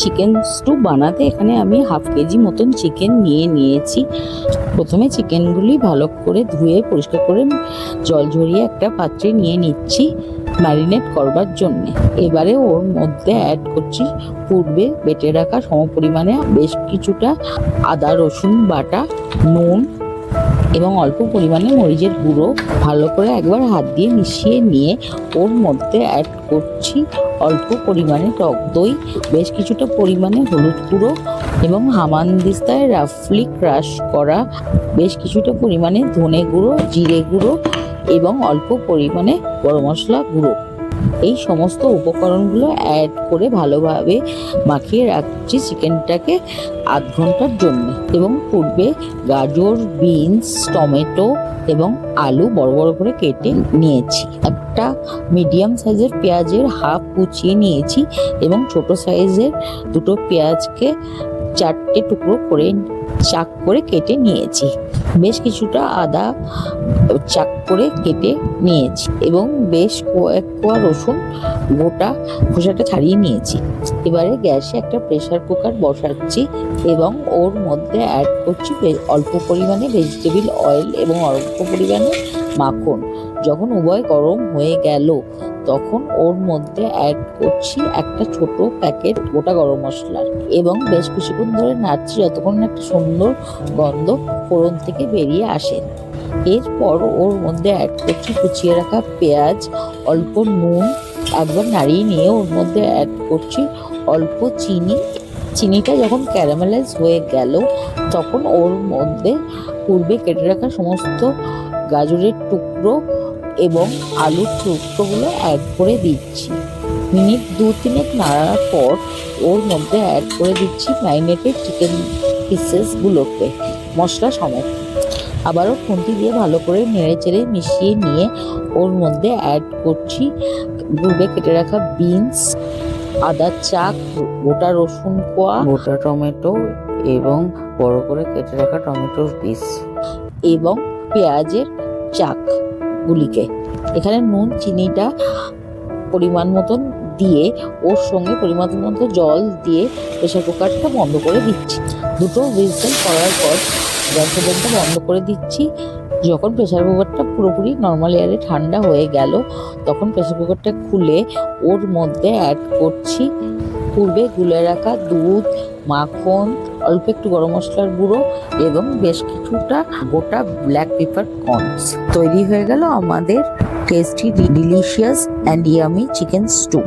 Chicken stew বানাতে এখানে আমি হাফ কেজি মতন চিকেন নিয়েছি। প্রথমে চিকেনগুলি ভালো করে ধুয়ে পরিষ্কার করে জল ঝরিয়ে একটা পাত্রে নিয়ে নিচ্ছি ম্যারিনেট করবার জন্য। এবারে ওর মধ্যে অ্যাড করছি পূর্বে বেটে রাখা সমপরিমাণে বেশ কিছুটা আদা রসুন বাটা, নুন এবং অল্প পরিমাণে মরিচের গুঁড়ো। ভালো করে একবার হাত দিয়ে মিশিয়ে নিয়ে ওর মধ্যে অ্যাড করছি অল্প পরিমাণে টক দই, বেশ কিছুটা পরিমাণে হলুদ গুঁড়ো এবং হামানদিস্তায় রাফলি ক্রাশ করা বেশ কিছুটা পরিমাণে ধনে গুঁড়ো, জিরে গুঁড়ো এবং অল্প পরিমাণে গরম মশলা গুঁড়ো। এই সমস্ত উপকরণগুলো অ্যাড করে ভালোভাবে মাখিয়ে রাখছি চিকেনটাকে আধ ঘন্টার জন্য। এবং পূর্বে গাজর, বিনস, টমেটো এবং আলু বড় বড় করে কেটে নিয়েছি। একটা মিডিয়াম সাইজের পেঁয়াজের হাফ কুচিয়ে নিয়েছি এবং ছোট সাইজের দুটো পেঁয়াজকে 4টে টুকরো করে চাক করে কেটে নিয়েছি। বেশ কিছুটা আদা চাক করে কেটে নিয়েছি এবং বেশ কয়েক কোয়া রসুন গোটা খোসাটা ছাড়িয়ে নিয়েছি। এবারে গ্যাসে একটা প্রেসার কুকার বসাচ্ছি এবং ওর মধ্যে অ্যাড করছি অল্প পরিমাণে ভেজিটেবিল অয়েল এবং অল্প পরিমাণে মাখন। যখন উভয় গরম হয়ে গেল তখন ওর মধ্যে অ্যাড করছি একটা ছোট প্যাকেট গোটা গরম মশলার এবং বেশ কিছুক্ষণ ধরে নাড়ছি যতক্ষণ একটা সুন্দর গন্ধ ফোড়ন থেকে বেরিয়ে আসে। এরপর ওর মধ্যে অ্যাড করছি কুচিয়ে রাখা পেঁয়াজ, অল্প নুন, একবার নাড়িয়ে নিয়ে ওর মধ্যে অ্যাড করছি অল্প চিনি। চিনিটা যখন ক্যারামেলাইজ হয়ে গেল তখন ওর মধ্যে পূর্বে কেটে রাখা সমস্ত গাজরের টুকরো এবং আলুর টুকরোগুলো অ্যাড করে দিচ্ছি। মিনিট 2-3 নাড়ার পর ওর মধ্যে অ্যাড করে দিচ্ছি ম্যারিনেটেড চিকেন পিসেসগুলোকে মশলা সমেত। আবারও খুন্তি দিয়ে ভালো করে নেড়ে চেড়ে মিশিয়ে নিয়ে ওর মধ্যে অ্যাড করছি পূর্বে কেটে রাখা বিনস, আদা চাক, গোটা রসুন কোয়া, গোটা টমেটো এবং বড় করে কেটে রাখা টমেটোর পিস এবং পেঁয়াজের চাকগুলিকে। এখানে নুন চিনিটা পরিমাণ মতন দিয়ে ওর সঙ্গে পরিমাণ মতো জল দিয়ে প্রেসার কুকারটা বন্ধ করে দিচ্ছি। দুটো হুইসেল করার পর গ্যাস ওভেনটা বন্ধ করে দিচ্ছি। যখন প্রেসার কুকারটা পুরোপুরি নর্মাল এয়ারে ঠান্ডা হয়ে গেল তখন প্রেসার কুকারটা খুলে ওর মধ্যে অ্যাড করছি পূর্বে গুলে রাখা দুধ, মাখন, অল্প একটু গরম মশলার গুঁড়ো এবং বেশ কিছুটা গোটা ব্ল্যাক পেপার কর্নস। তৈরি হয়ে গেল আমাদের tasty, delicious and yummy chicken stew.